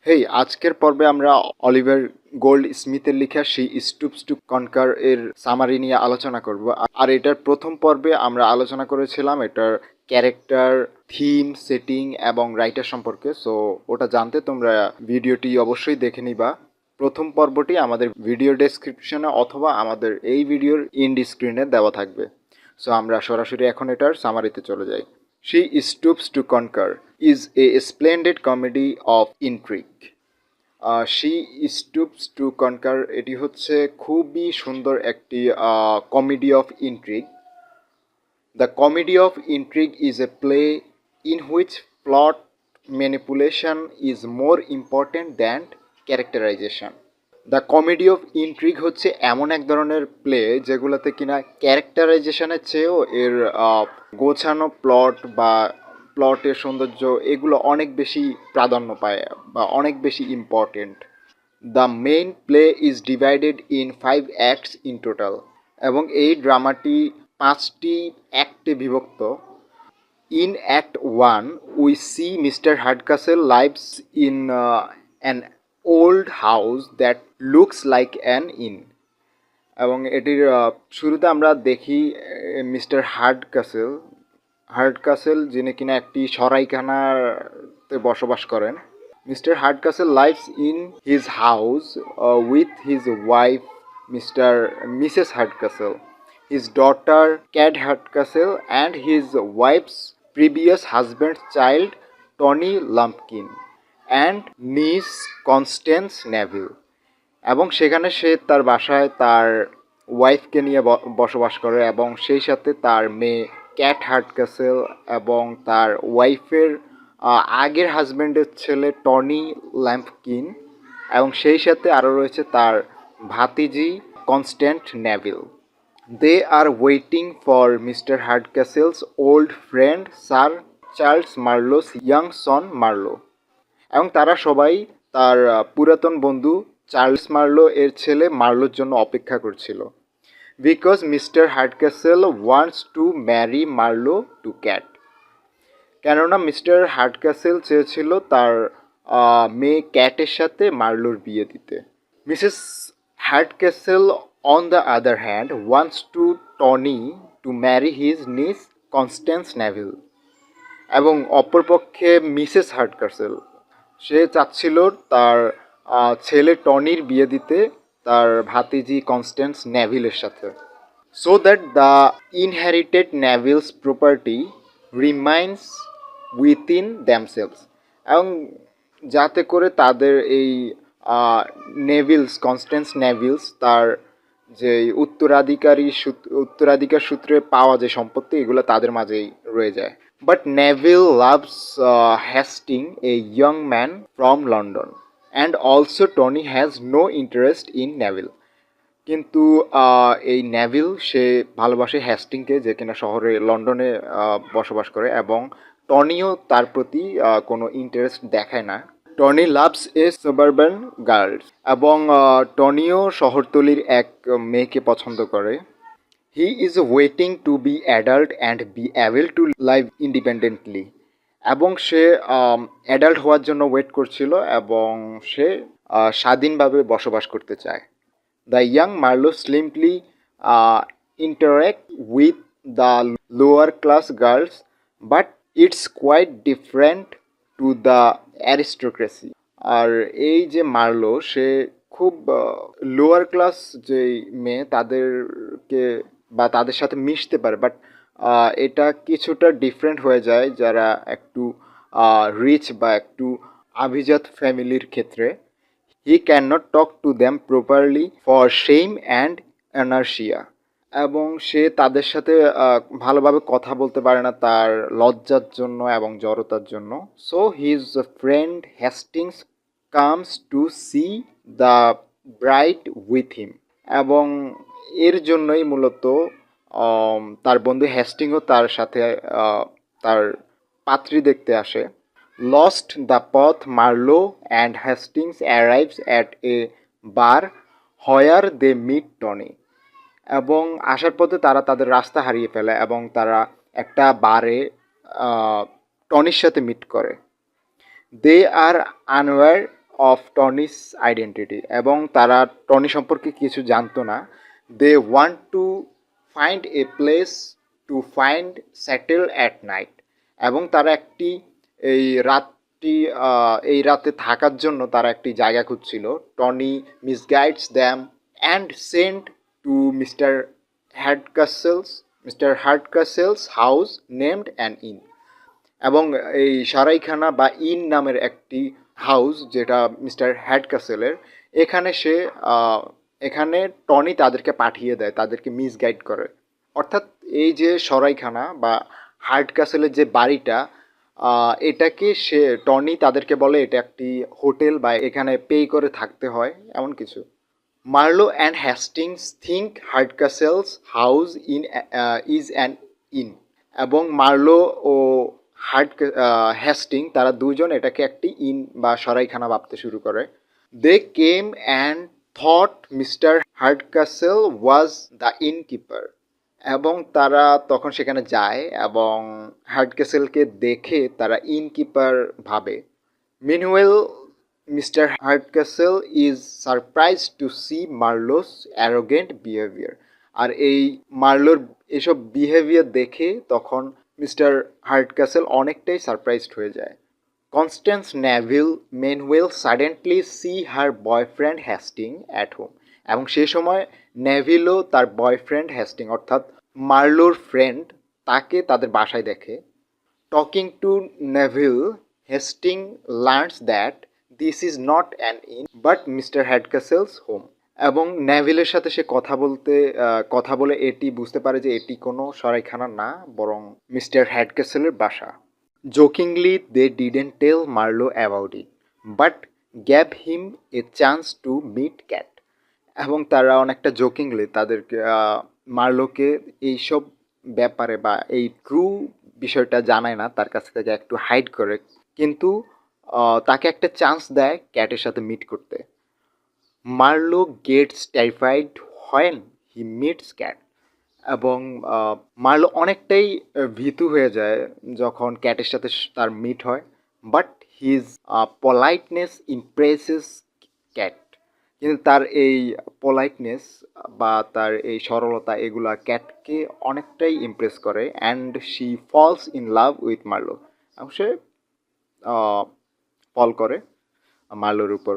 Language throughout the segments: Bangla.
হেই, আজকের পর্বে আমরা অলিভার গোল্ড স্মিথের লেখা শি স্টুপস টু কনকার এর সামারি নিয়ে আলোচনা করব। আর এটার প্রথম পর্বে আমরা আলোচনা করেছিলাম এটার ক্যারেক্টার, থিম, সেটিং এবং রাইটার সম্পর্কে। সো ওটা জানতে তোমরা ভিডিওটি অবশ্যই দেখে নিবা। প্রথম পর্বটি আমাদের ভিডিও ডেসক্রিপশনে অথবা আমাদের এই ভিডিওর ইন্ড স্ক্রিনে দেওয়া থাকবে। সো আমরা সরাসরি এখন এটার সামারিতে চলে যাই। She Stoops to Conquer is a splendid comedy of intrigue. She Stoops to Conquer এটি হচ্ছে খুবই সুন্দর একটি comedy of intrigue. The comedy of intrigue is a play in which plot manipulation is more important than characterization. The comedy of intrigue হচ্ছে এমন এক ধরনের প্লে যেগুলোতে কিনা ক্যারেক্টারাইজেশনের চেয়েও এর গোছানো প্লট বা প্লটের সৌন্দর্য এগুলো অনেক বেশি প্রাধান্য পায় বা অনেক বেশি important. The main play is divided in 5 acts in total, এবং এই ড্রামাটি 5টি অ্যাক্টে বিভক্ত। In Act 1, we see Mr. Hardcastle lives in an old house that looks like an inn. এবং এটির শুরুতে আমরা দেখি মিস্টার হার্ডকাসেল যিনি কিনা একটি সরাইখানাতে বসবাস করেন। Mister Hardcastle lives in his house with his wife missus Hardcastle, his daughter Cad Hardcastle, and his wife's previous husband's child Tony Lumpkin, and niece Constance Neville. এবং সেখানে সে তার বাসায় তার ওয়াইফকে নিয়ে বসবাস করে এবং সেই সাথে তার মেয়ে ক্যাট হার্ডকাসেল এবং তার ওয়াইফের আগের হাজব্যান্ডের ছেলে টনি ল্যাম্পকিন, এবং সেই সাথে আরও রয়েছে তার ভাতিজি Constance Neville. They are waiting for Mr. Hardcastle's old friend Sir Charles Marlowe's young son Marlowe. এবং তারা সবাই তার পুরাতন বন্ধু চার্লস মার্লো এর ছেলে মার্লোর জন্য অপেক্ষা করছিল। Because mister Hardcastle wants to marry Marlow to Kate, কেননা মিস্টার হার্ডক্যাসেল চেয়েছিল তার মেয়ে ক্যাটের সাথে মার্লোর বিয়ে দিতে। Missus Hardcastle on the other hand wants to Tony to marry his niece Constance Neville. এবং অপরপক্ষে মিসেস হার্ডকাসেল সে চাচ্ছিল তার ছেলে টনির বিয়ে দিতে তার ভাতিজি কনস্ট্যান্স নেভিলের সাথে, so that the inherited Neville's property remains within themselves, এবং যাতে করে তাদের এই কনস্ট্যান্স নেভিলস তার যে উত্তরাধিকার সূত্রে পাওয়া যে সম্পত্তি এগুলো তাদের মাঝেই রয়ে যায়। But Neville loves Hastings a young man from London, and also Tony has no interest in Neville. কিন্তু এই নেভিল সে ভালোবাসে হ্যাস্টিংকে, যে কিনা শহরে লন্ডনে বসবাস করে, এবং টনিও তার প্রতি কোনো ইন্টারেস্ট দেখায় না। Tony loves a suburban girls, এবং টনিও শহরতলির এক মেয়েকে পছন্দ করে। He is waiting to be adult and be able to live independently, এবং সে অ্যাডাল্ট হওয়ার জন্য ওয়েট করছিল এবং সে স্বাধীনভাবে বসবাস করতে চায়। The young Marlow slimly interact with the lower class girls, but it's quite different to the aristocracy. আর এই যে মার্লো সে খুব লোয়ার ক্লাস যেই মেয়ে তাদেরকে বা তাদের সাথে মিশতে পারে, বাট এটা কিছুটা ডিফারেন্ট হয়ে যায় যারা একটু রিচ বা একটু আভিজাত ফ্যামিলির ক্ষেত্রে। He can not talk to them properly for shame and inertia, এবং সে তাদের সাথে ভালোভাবে কথা বলতে পারে না তার লজ্জার জন্য এবং জড়তার জন্য। So his friend Hastings comes to see the bride with him, এবং এর জন্যই মূলত তার বন্ধু হ্যাস্টিংও তার সাথে তার পাত্রী দেখতে আসে। Lost the path Marlow and Hastings arrives at a bar where they meet Tony, এবং আসার পথে তারা তাদের রাস্তা হারিয়ে ফেলে এবং তারা একটা বারে টনির সাথে মিট করে। They are unaware of Tony's identity, এবং তারা টনি সম্পর্কে কিছু জানতো না। They want to find a place to find settle at night, এবং তারা একটি এই রাতটি এই রাতে থাকার জন্য তারা একটি জায়গা খুঁজছিল। Tony misguides them and send to mister Hardcastle's house named an inn, এবং এই সরাইখানা বা ইন নামের একটি হাউস যেটা মিস্টার হ্যাডকাসেলের, এখানে সে এখানে টনি তাদেরকে পাঠিয়ে দেয়, তাদেরকে মিসগাইড করে। অর্থাৎ এই যে সরাইখানা বা হার্ডকাসেলের যে বাড়িটা, এটাকে টনি তাদেরকে বলে এটা একটি হোটেল বা এখানে পে করে থাকতে হয় এমন কিছু। Marlow and Hastings think Hardcastle's house is an inn, এবং মার্লো ও হ্যাস্টিং তারা দুজন এটাকে একটি ইন বা সরাইখানা ভাবতে শুরু করে। They came and thought mister Hardcastle was the innkeeper, এবং তারা তখন সেখানে যায় এবং হার্ডকাসেলকে দেখে তারা ইনকিপার ভাবে। Meanwhile Mr Hardcastle is surprise to see Marlow's arrogant behaviour, আর এই মার্লোর এসব বিহেভিয়ার দেখে তখন মিস্টার হার্ডকাসেল অনেকটাই সারপ্রাইজড হয়ে যায়। Constance Neville meanwhile suddenly see her boyfriend Hasting at home, এবং সে সময় নেভিলও তার বয়ফ্রেন্ড হ্যাস্টিং অর্থাৎ মার্লোর ফ্রেন্ড তাকে তাদের বাসায় দেখে। Talking to Neville, Hasting learns that this is not an inn but Mr Hardcastle's home, এবং নেভিলের সাথে সে কথা বলে এটি বুঝতে পারে যে এটি কোনো সরাইখানা না, বরং মিস্টার হ্যাডকাসেলের বাসা। Jokingly they didn't tell Marlow about it but gave him a chance to meet Kate, এবং তারা অনেকটা জোকিংলি তাদেরকে মার্লোকে এইসব ব্যাপারে বা এই ট্রু বিষয়টা জানায় না, তার কাছ থেকে একটু হাইড করে, কিন্তু তাকে একটা চান্স দেয় ক্যাটের সাথে মিট করতে। Marlow gets terrified when he meets Kate, এবং মার্লো অনেকটাই ভীতু হয়ে যায় যখন ক্যাটের সাথে তার মিট হয়, বাট হিজ পোলাইটনেস ইমপ্রেসেস ক্যাট, কিন্তু তার এই পোলাইটনেস বা তার এই সরলতা এগুলা ক্যাটকে অনেকটাই ইমপ্রেস করে, and she falls in love with Marlow, এবং সে ফল করে মার্লোর উপর।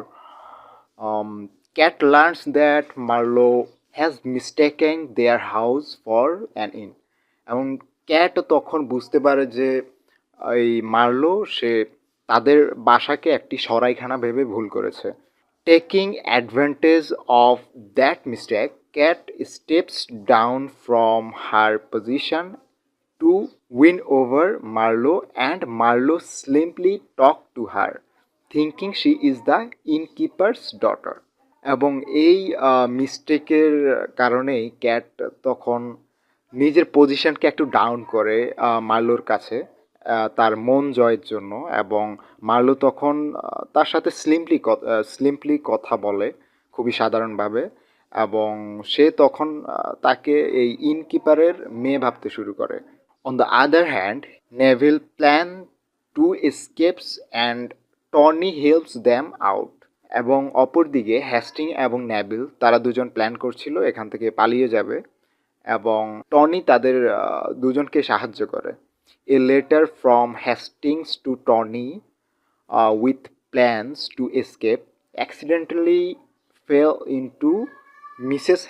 Kate learns that Marlow has mistaken their house for an inn, এবং ক্যাটও তখন বুঝতে পারে যে এই মার্লো সে তাদের বাসাকে একটি সরাইখানা ভেবে ভুল করেছে। Taking advantage of that mistake, Kate steps down from her position to win over Marlow, and Marlow simply talk to her thinking she is the innkeeper's daughter, এবং এই মিস্টেকের কারণেই ক্যাট তখন নিজের পজিশনকে একটু ডাউন করে মার্লোর কাছে তার মন জয়ের জন্য, এবং মার্লো তখন তার সাথে স্লিমলি কথা বলে খুবই সাধারণভাবে, এবং সে তখন তাকে এই ইনকিপারের মেয়ে ভাবতে শুরু করে। On the other hand, Neville plan to escapes and Tony helps them out, এবং অপরদিকে হ্যাস্টিং এবং নেভিল তারা দুজন প্ল্যান করছিল এখান থেকে পালিয়ে যাবে, এবং টনি তাদের দুজনকে সাহায্য করে। A letter from Hastings to Tony with plans to escape accidentally fell into Mrs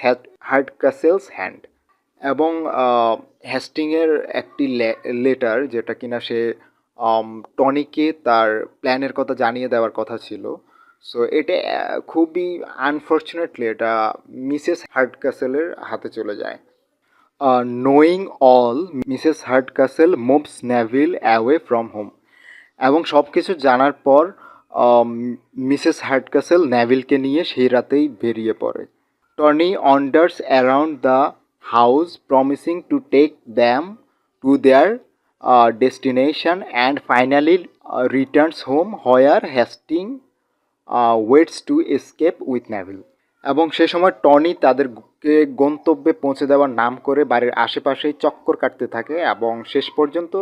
Hardcastle's hand, এবং হ্যাস্টিংয়ের একটি লেটার যেটা কিনা সে টনিকে তার প্ল্যানের কথা জানিয়ে দেওয়ার কথা ছিল, সো এটা খুবই আনফর্চুনেটলি এটা মিসেস হার্ডকাসেলের হাতে চলে যায়। Knowing all, Mrs Hardcastle moves Neville away from home, এবং সব কিছু জানার পর মিসেস হার্ডকাসেল নেভিলকে নিয়ে সেই রাতেই বেরিয়ে পড়ে। Tony wanders around the house promising to take them to their destination and finally returns home where Hasting waits to escape with Neville, এবং সে সময় টনি তাদেরকে গন্তব্যে পৌঁছে দেওয়ার নাম করে বাড়ির আশেপাশেই চক্কর কাটতে থাকে, এবং শেষ পর্যন্ত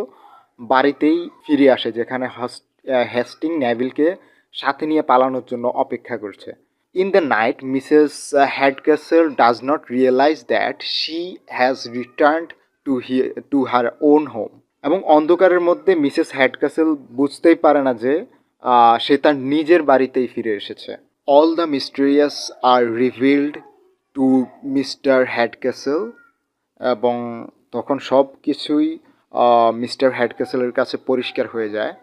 বাড়িতেই ফিরে আসে যেখানে হ্যাস্টিং নেভিলকে সাথে নিয়ে পালানোর জন্য অপেক্ষা করছে। In the night Mrs Hardcastle does not realise that she has returned to her own home. এবং অন্ধকারের মধ্যে মিসেস হ্যাডক্যাসেল বুঝতেই পারে না যে সে তার নিজের বাড়িতেই ফিরে এসেছে। All the mysterious are revealed to Mr Hardcastle, এবং তখন সব কিছুই মিস্টার হ্যাডক্যাসেলের কাছে পরিষ্কার হয়ে যায়।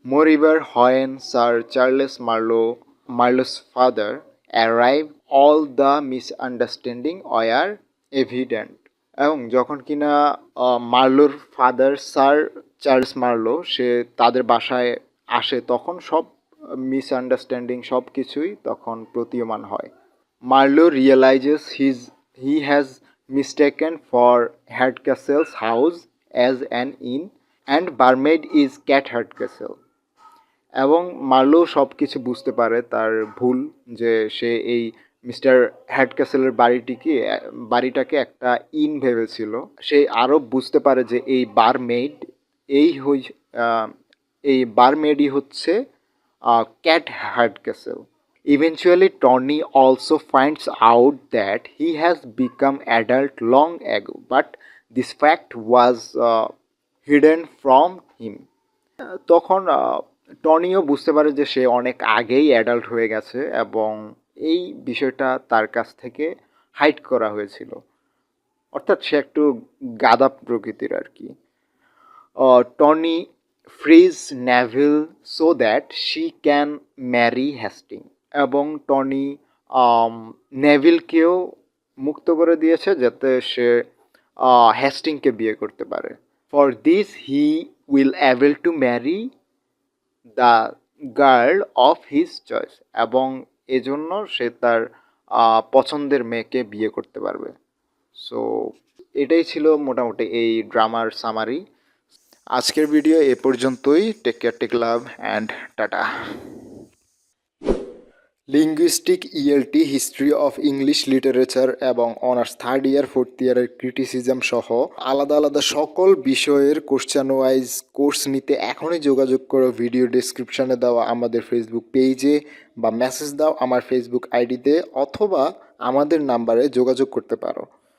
Moreover when Sir Charles Marlow's father arrive, all the misunderstanding were evident. এবং যখন কিনা মার্লোর ফাদার স্যার চার্লস মার্লো সে তাদের বাসায় আসে, তখন সব মিসআন্ডারস্ট্যান্ডিং সব কিছুই তখন প্রতীয়মান হয়। Marlow realises he has mistaken for Hardcastle's house as an inn and barmaid is Cat Hardcastle। এবং মার্লো সব কিছু বুঝতে পারে তার ভুল, যে সে এই মিস্টার হ্যাডক্যাসেলের বাড়িটাকে একটা ইন ভেবেছিল। সে আরও বুঝতে পারে যে এই এই বারমেডই হচ্ছে cat হার্ডক্যাসেল। Eventually, Tony also finds out that he has become adult long ago, but this fact was hidden from him. তখন টনিও বুঝতে পারে যে সে অনেক আগেই অ্যাডাল্ট হয়ে গেছে এবং এই বিষয়টা তার কাছ থেকে হাইড করা হয়েছিল। অর্থাৎ সে একটু গাদা প্রকৃতির আর কি। Tony frees Neville so that she can marry Hasting, এবং টনি নেভিলকেও মুক্ত করে দিয়েছে যাতে সে হ্যাস্টিংকে বিয়ে করতে পারে। For this he will able to marry the girl of his choice, এবং এজন্য সে তার পছন্দের মেয়েকে বিয়ে করতে পারবে। সো এটাই ছিল মোটামুটি এই ড্রামার সামারি। আজকের ভিডিও এ পর্যন্তই। Take care, take love and tata. Linguistic ELT, history of English literature এবং অনার্স থার্ড ইয়ার ফোর্থ ইয়ারের ক্রিটিসিজম সহ আলাদা আলাদা সকল বিষয়ের কোশ্চেন ওয়াইজ কোর্স নিতে এখনই যোগাযোগ করো ভিডিও ডেসক্রিপশানে দেওয়া আমাদের ফেসবুক পেজে, বা মেসেজ দাও আমার ফেসবুক আইডিতে, অথবা আমাদের নাম্বারে যোগাযোগ করতে পারো।